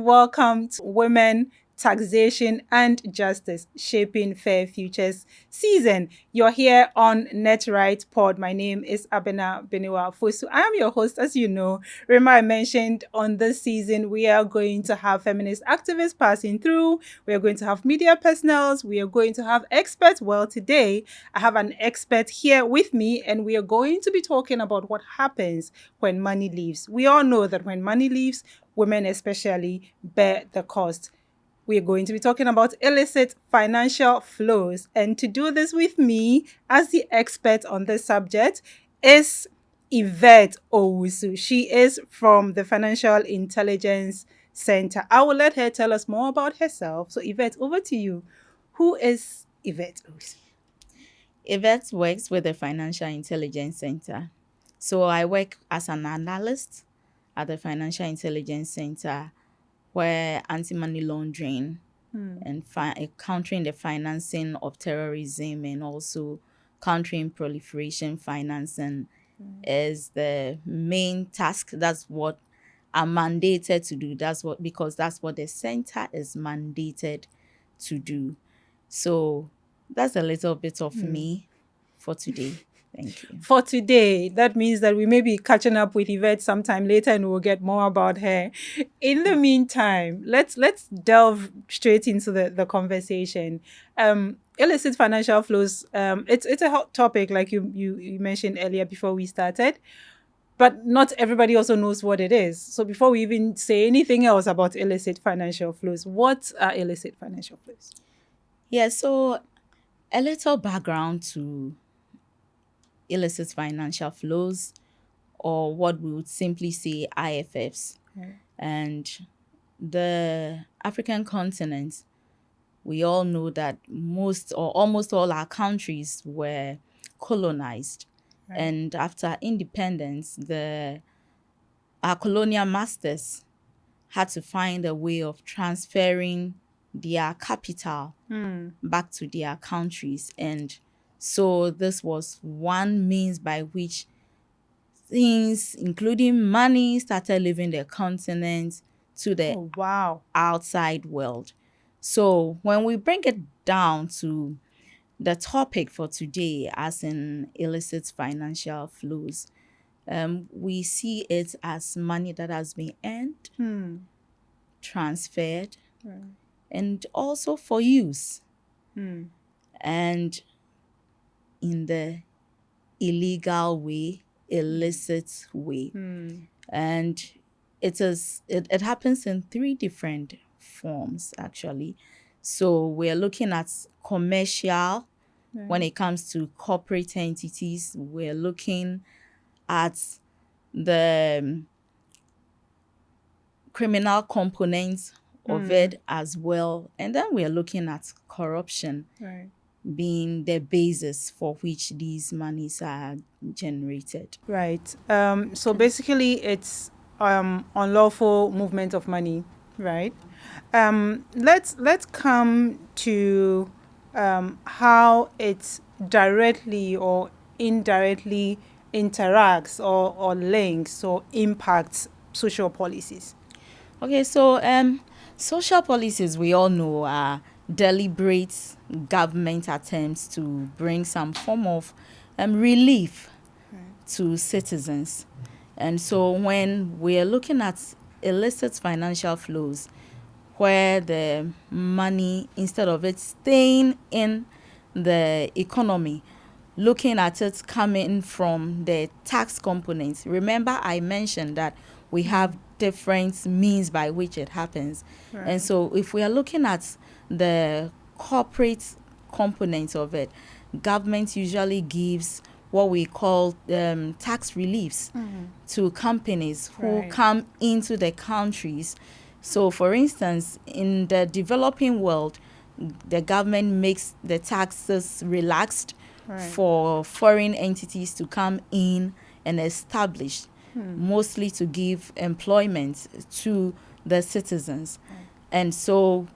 welcome to Women, Taxation and Justice Shaping Fair Futures season. You're here on NETRIGHT Pod. My name is Abena Beniwa Fosu. I am your host, as you know. Remember, I mentioned on this season, we are going to have feminist activists passing through. We are going to have media personnel. We are going to have experts. Well, today, I have an expert here with me, and we are going to be talking about what happens when money leaves. We all know that when money leaves, women especially bear the cost. We're going to be talking about illicit financial flows. And to do this with me, as the expert on this subject, is Yvette Owusu. She is from the Financial Intelligence Center. I will let her tell us more about herself. So, Yvette, over to you. Who is Yvette Owusu? Yvette works with the Financial Intelligence Center. So I work as an analyst at the Financial Intelligence Center, where anti-money laundering and countering the financing of terrorism and also countering proliferation financing is the main task. That's what I'm mandated to do. Because that's what the center is mandated to do. So that's a little bit of me for today. Thank you. For today, that means that we may be catching up with Yvette sometime later and we'll get more about her. In the meantime, let's delve straight into the conversation. Illicit financial flows, it's a hot topic, like you mentioned earlier before we started. But not everybody also knows what it is. So before we even say anything else about illicit financial flows, what are illicit financial flows? Yeah, so a little background to illicit financial flows, or what we would simply say IFFs. And the African continent, we all know that most or almost all our countries were colonized. And after independence, our colonial masters had to find a way of transferring their capital back to their countries. And so this was one means by which things, including money, started leaving the continent to the outside world. So when we bring it down to the topic for today, as in illicit financial flows, we see it as money that has been earned, transferred, and also for use. And in the illegal way, illicit way. And it happens in three different forms, actually. So we're looking at commercial. When it comes to corporate entities, we're looking at the criminal components of it as well. And then we're looking at corruption being the basis for which these monies are generated. Right. So basically, it's unlawful movement of money, right? Let's come to how it directly or indirectly interacts or links or impacts social policies. Okay, so social policies, we all know, are deliberate government attempts to bring some form of relief to citizens. And so when we're looking at illicit financial flows, where the money, instead of it staying in the economy, looking at it coming from the tax components. Remember, I mentioned that we have different means by which it happens. And so if we are looking at the corporate components of it, government usually gives what we call tax reliefs to companies who come into the countries. So, for instance, in the developing world, the government makes the taxes relaxed for foreign entities to come in and establish, mostly to give employment to the citizens. And so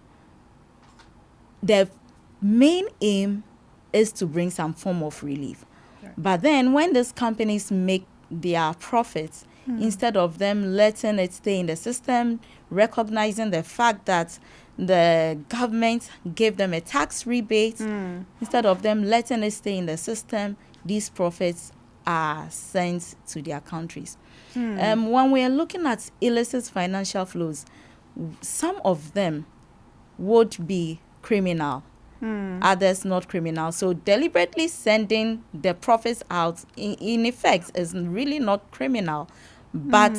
the main aim is to bring some form of relief. But then when these companies make their profits, instead of them letting it stay in the system, recognizing the fact that the government gave them a tax rebate. Instead of them letting it stay in the system, these profits are sent to their countries. When we are looking at illicit financial flows, some of them would be criminal, others not criminal. So deliberately sending the profits out, in effect, is really not criminal. But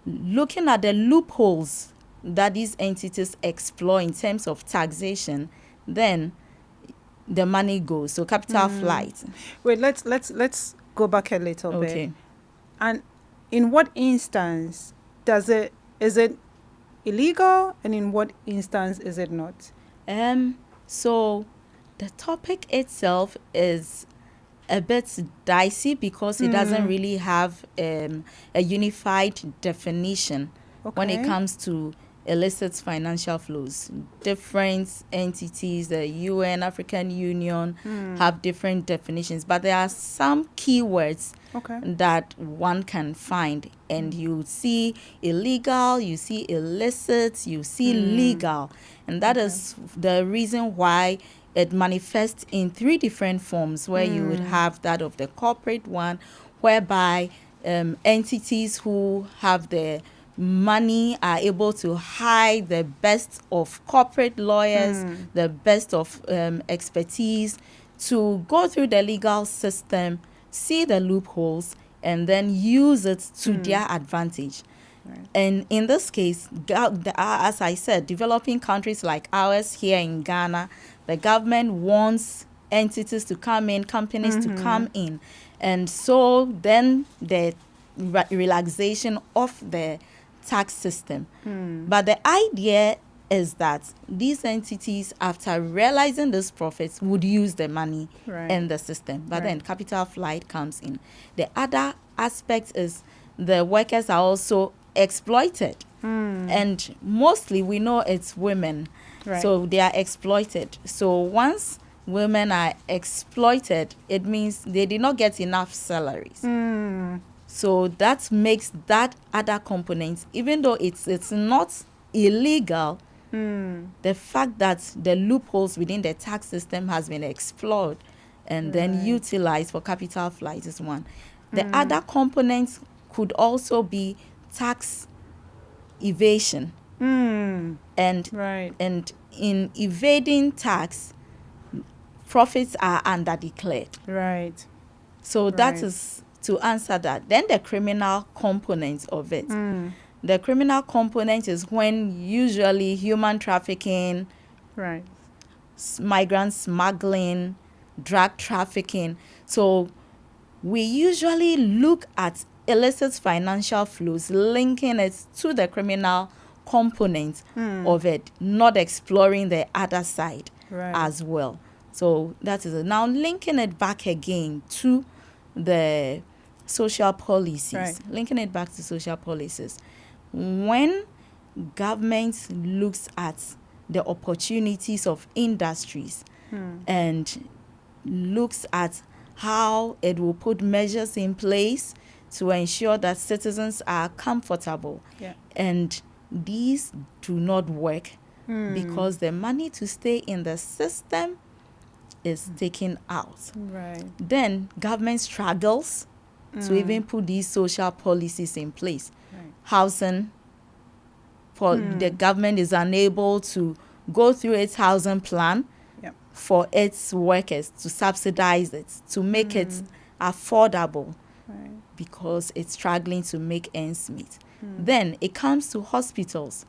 looking at the loopholes that these entities explore in terms of taxation, then the money goes. So capital flight. Wait, let's go back a little bit. And in what instance is it illegal, and in what instance is it not? So the topic itself is a bit dicey because it doesn't really have a unified definition when it comes to illicit financial flows. Different entities, the UN, African Union, have different definitions, but there are some keywords that one can find, and you see illegal, you see illicit, you see legal, and that is the reason why it manifests in three different forms, where you would have that of the corporate one, whereby entities who have the money are able to hire the best of corporate lawyers, the best of expertise, to go through the legal system, see the loopholes, and then use it to their advantage. And in this case, as I said, developing countries like ours here in Ghana, the government wants entities to come in, companies to come in. And so then the relaxation of the tax system. But the idea is that these entities, after realizing these profits, would use the money in the system. But then capital flight comes in. The other aspect is the workers are also exploited. And mostly we know it's women. So they are exploited. So once women are exploited, it means they did not get enough salaries. So that makes that other component, even though it's not illegal, the fact that the loopholes within the tax system has been explored and then utilized for capital flight is one. The other components could also be tax evasion. And in evading tax, profits are underdeclared. So that is to answer that. Then the criminal component of it. The criminal component is when usually human trafficking, migrant smuggling, drug trafficking. So we usually look at illicit financial flows, linking it to the criminal component of it, not exploring the other side as well. So that is it. Now linking it back again to the social policies. Linking it back to social policies. When government looks at the opportunities of industries and looks at how it will put measures in place to ensure that citizens are comfortable, and these do not work because the money to stay in the system is taken out. Then government struggles to even put these social policies in place. Housing, for the government is unable to go through its housing plan for its workers, to subsidize it, to make it affordable, because it's struggling to make ends meet. Then it comes to hospitals.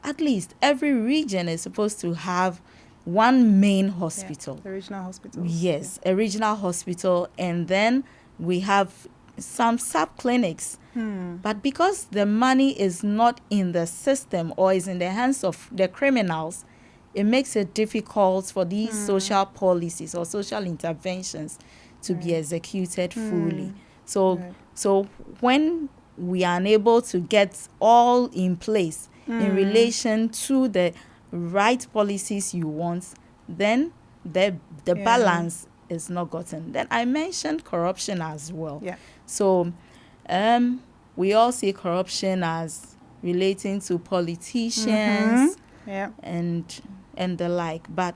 At least every region is supposed to have one main hospital. The regional hospitals. Yes, a regional hospital. And then we have some sub-clinics. But because the money is not in the system or is in the hands of the criminals, it makes it difficult for these social policies or social interventions to be executed fully. So when we are unable to get all in place in relation to the right policies you want, then the balance is not gotten. Then I mentioned corruption as well. So we all see corruption as relating to politicians Yeah. and the like. But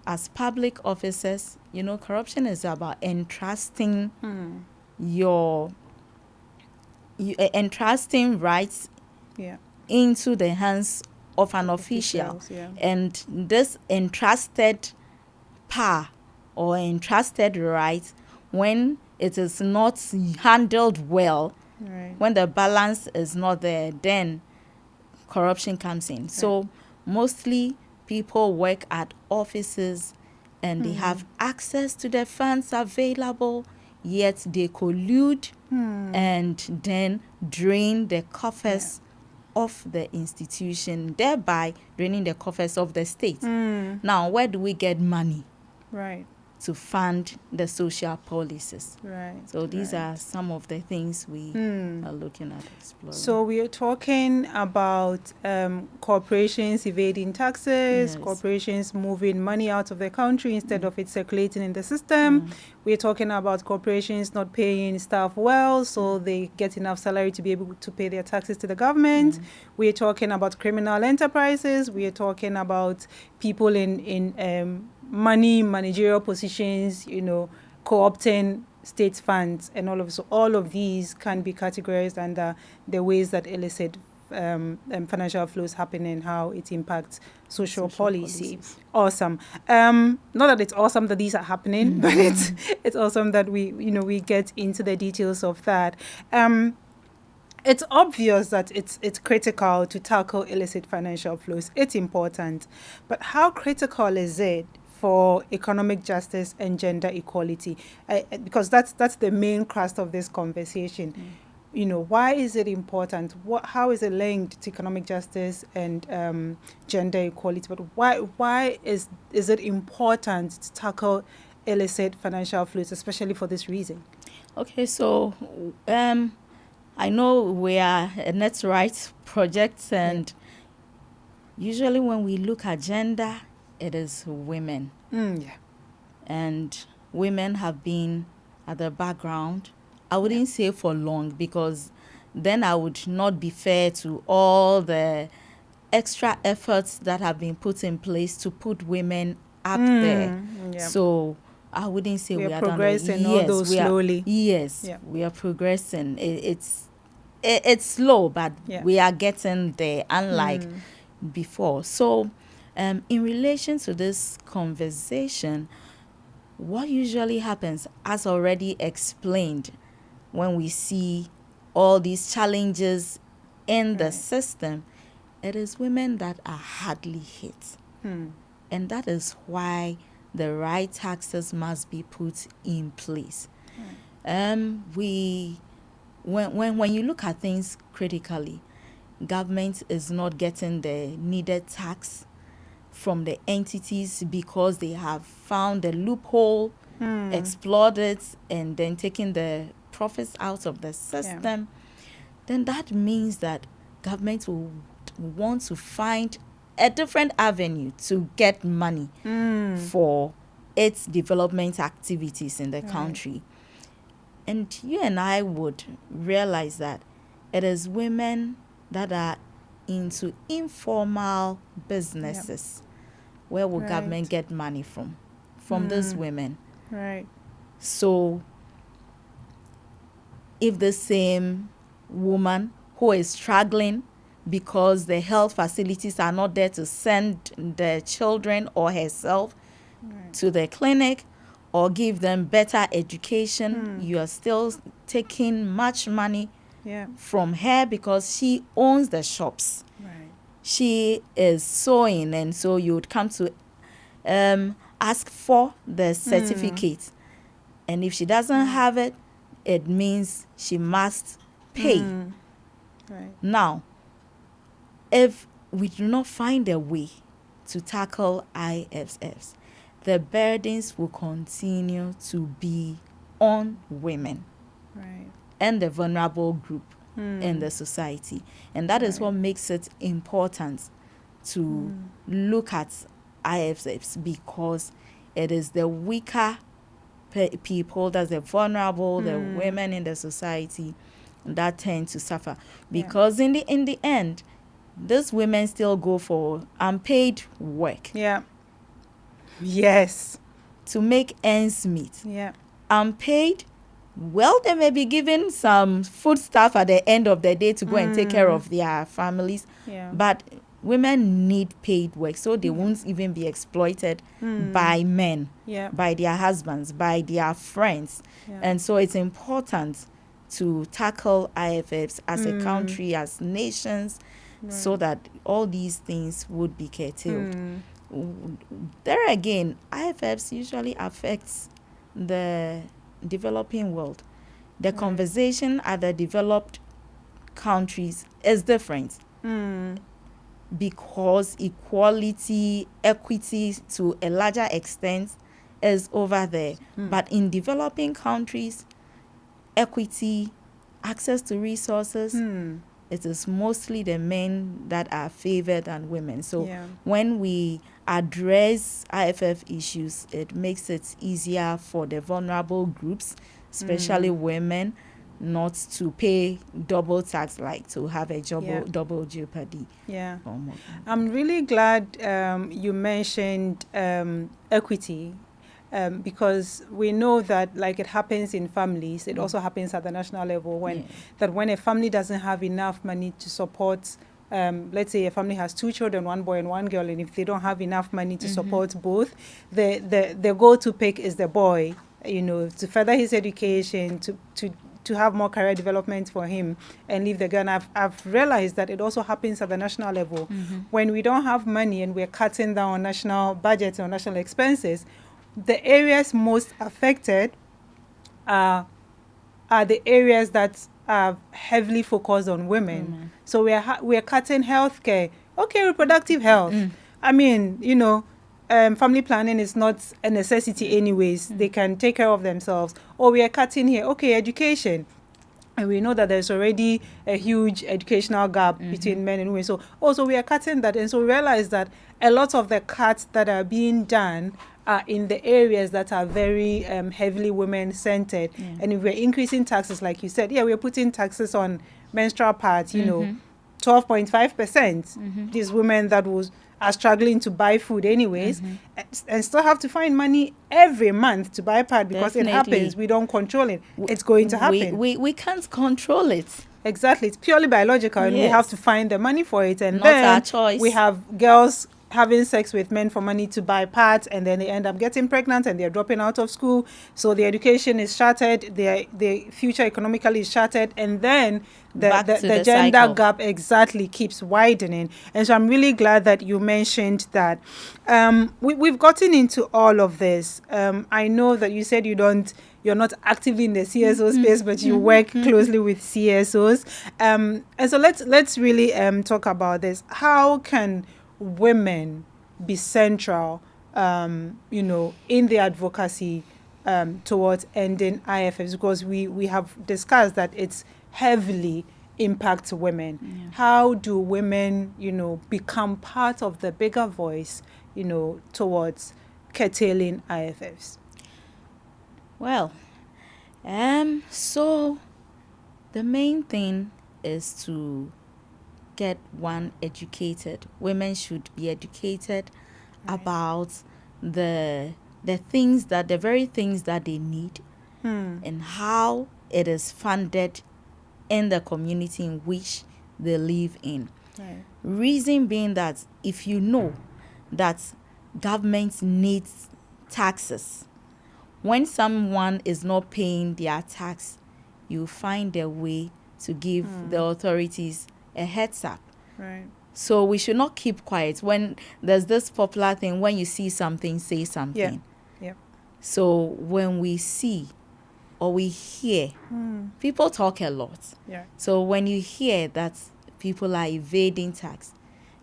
as public officers, corruption is about entrusting entrusting rights Yeah. into the hands of an official. Officials, yeah. And this entrusted power or entrusted right, when it is not handled well, Right. when the balance is not there, then corruption comes in. So mostly people work at offices and they have access to the funds available, yet they collude and then drain the coffers of the institution, thereby draining the coffers of the state. Now, where do we get money Right. to fund the social policies? Right. So these are some of the things we are looking at exploring. So we are talking about corporations evading taxes, Yes. corporations moving money out of the country instead of it circulating in the system. We're talking about corporations not paying staff well, so they get enough salary to be able to pay their taxes to the government. We're talking about criminal enterprises. We are talking about people in managerial positions, co-opting state funds and all of these can be categorized under the ways that illicit financial flows happen and how it impacts social policy. policies. Awesome. Not that it's awesome that these are happening, but it's awesome that we get into the details of that. It's obvious that it's critical to tackle illicit financial flows. It's important, but how critical is it for economic justice and gender equality? Because that's the main crust of this conversation. Why is it important? How is it linked to economic justice and gender equality? But why is it important to tackle illicit financial flows, especially for this reason? Okay, so I know we are a NETRIGHT project, and usually when we look at gender, it is women. And women have been at the background. I wouldn't say for long, because then I would not be fair to all the extra efforts that have been put in place to put women up there. So I wouldn't say we are progressing, done. although slowly. We are progressing. It's slow, but we are getting there, unlike before. So in relation to this conversation, what usually happens, as already explained, when we see all these challenges in the system, it is women that are hardly hit. And that is why the right taxes must be put in place. When you look at things critically, government is not getting the needed tax from the entities because they have found the loophole, explored it, and then taken the profits out of the system. Then that means that government will want to find a different avenue to get money for its development activities in the country. And you and I would realize that it is women that are into informal businesses. Where will government get money from? From these women. Right. So if the same woman who is struggling because the health facilities are not there to send the children or herself to the clinic or give them better education, you are still taking much money from her because she owns the shops. She is sewing, and so you would come to ask for the certificate. And if she doesn't have it, it means she must pay. Now, if we do not find a way to tackle IFFs, the burdens will continue to be on women and the vulnerable group in the society. And that is what makes it important to look at IFFs, because it is the weaker people, that's the vulnerable, the women in the society, that tend to suffer. Because in the end, these women still go for unpaid work. Yeah. Yes. To make ends meet. Yeah. Unpaid, well, they may be given some food stuff at the end of the day to go and take care of their families. Yeah. But women need paid work, so they won't even be exploited by men, by their husbands, by their friends. And so it's important to tackle IFFs as a country, as nations, so that all these things would be curtailed. There again, IFFs usually affects the developing world. The conversation at the developed countries is different. Because equality, equity to a larger extent is over there. But in developing countries, equity, access to resources, it is mostly the men that are favored than women. So when we address IFF issues, it makes it easier for the vulnerable groups, especially women, not to pay double tax, like to have a double jeopardy. Yeah. I'm really glad you mentioned equity. Because we know that, like, it happens in families, it also happens at the national level when a family doesn't have enough money to support, let's say a family has 2 children, 1 boy and 1 girl, and if they don't have enough money to support both, the go-to pick is the boy, to further his education, to have more career development for him, and leave the girl. And I've realized that it also happens at the national level. When we don't have money and we're cutting down on national budgets or national expenses, the areas most affected are the areas that are heavily focused on women. So we're cutting healthcare. Okay, reproductive health. I mean, family planning is not a necessity anyways. They can take care of themselves. Or we are cutting here. Okay, education. And we know that there's already a huge educational gap between men and women. So also we are cutting that. And so we realize that a lot of the cuts that are being done are in the areas that are very heavily women-centered. And if we're increasing taxes, like you said, we're putting taxes on menstrual pads, 12.5%. These women that are struggling to buy food anyways, and still have to find money every month to buy pad because it happens. We don't control it. It's going to happen. We can't control it. Exactly. It's purely biological, and we have to find the money for it. And not then our choice. We have girls having sex with men for money to buy pads, and then they end up getting pregnant and they're dropping out of school. So the education is shattered, the future economically is shattered, and then the gender cycle. Gap exactly keeps widening. And so I'm really glad that you mentioned that. We've gotten into all of this. I know that you said you're not actively in the CSO space, but you work closely with CSOs. And so let's really talk about this. How can women be central, in the advocacy towards ending IFFs? Because we have discussed that it's heavily impacts women. How do women, become part of the bigger voice, towards curtailing IFFs? Well, so the main thing is to get one educated. Women should be educated about the very things that they need and how it is funded in the community in which they live in. Reason being that if you know that government needs taxes, when someone is not paying their tax, you find a way to give the authorities a heads up. So we should not keep quiet. When there's this popular thing, when you see something, say something. So when we see or we hear, people talk a lot. So when you hear that people are evading tax,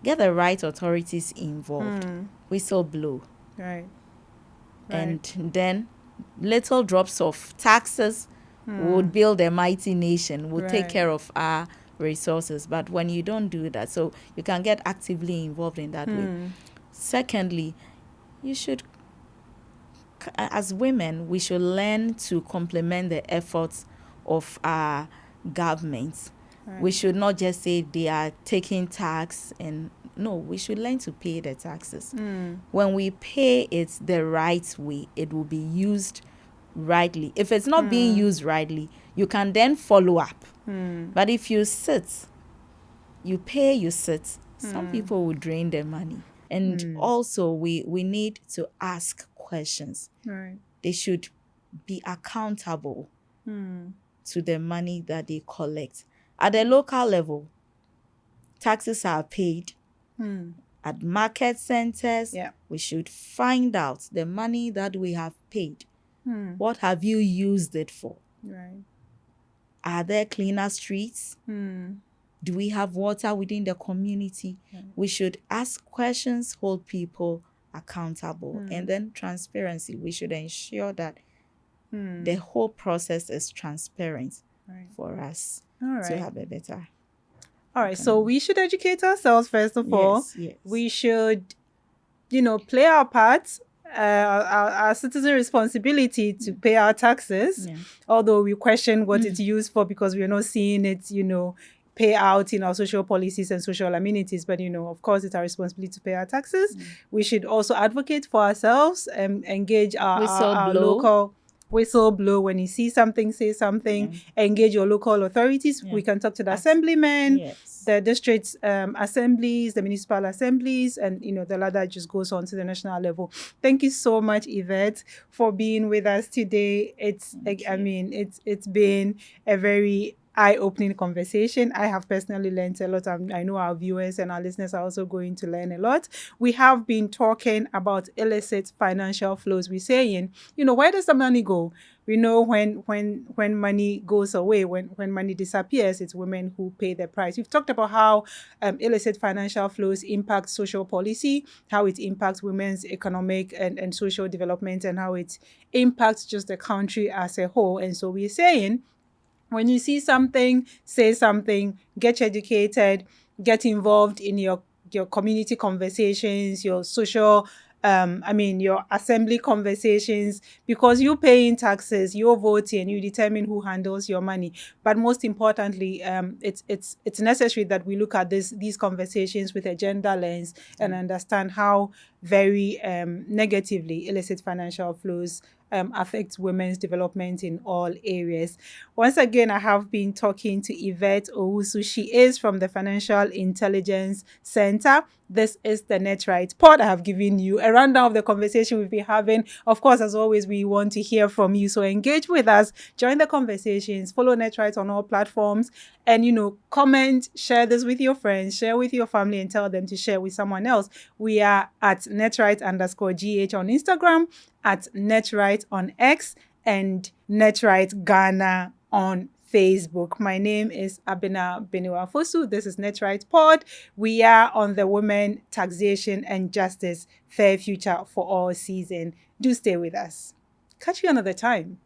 get the right authorities involved. Whistle blow. And then little drops of taxes would build a mighty nation, would take care of our resources. But when you don't do that, so you can get actively involved in that way. Secondly, you should, as women, we should learn to complement the efforts of our governments. Right. We should not just say they are taking tax, and no, we should learn to pay the taxes. When we pay it the right way, it will be used rightly. If it's not being used rightly, you can then follow up. But if you sit, you pay, you sit, some people will drain their money. And also, we need to ask questions. Right. They should be accountable to the money that they collect. At the local level, taxes are paid. At market centers, Yeah. we should find out the money that we have paid. What have you used it for? Right. Are there cleaner streets? Do we have water within the community? We should ask questions, hold people accountable, and then transparency. We should ensure that the whole process is transparent for us to have a better. All right. So we should educate ourselves first of all. Yes. We should, play our part. Our citizen responsibility to pay our taxes, although we question what it's used for because we're not seeing it, pay out in our social policies and social amenities. But, of course, it's our responsibility to pay our taxes. We should also advocate for ourselves and engage our local whistleblow. When you see something, say something, engage your local authorities. We can talk to the assemblymen, the district assemblies, the municipal assemblies, and the ladder just goes on to the national level. Thank you so much, Yvette, for being with us today. It's been a very eye-opening conversation. I have personally learned a lot. I know our viewers and our listeners are also going to learn a lot. We have been talking about illicit financial flows. We're saying, where does the money go? We know when money goes away, when money disappears, it's women who pay the price. We've talked about how illicit financial flows impact social policy, how it impacts women's economic and social development, and how it impacts just the country as a whole. And so we're saying, when you see something, say something, get educated, get involved in your community conversations, your social, your assembly conversations, because you're paying taxes, you're voting, you determine who handles your money. But most importantly, it's necessary that we look at these conversations with a gender lens and understand how very negatively illicit financial flows affects women's development in all areas. Once again, I have been talking to Yvette Owusu. She is from the Financial Intelligence Center. This is the NETRIGHT pod. I have given you a rundown of the conversation we've been having. Of course, as always, we want to hear from you. So engage with us, join the conversations, follow NETRIGHT on all platforms, and, comment, share this with your friends, share with your family, and tell them to share with someone else. We are at NETRIGHT_GH on Instagram, at NETRIGHT on X, and NETRIGHT Ghana on Facebook. My name is Abena Beniwa-Fosu. This is NETRIGHT Pod. We are on the Women, Taxation and Justice Fair Future for All season. Do stay with us. Catch you another time.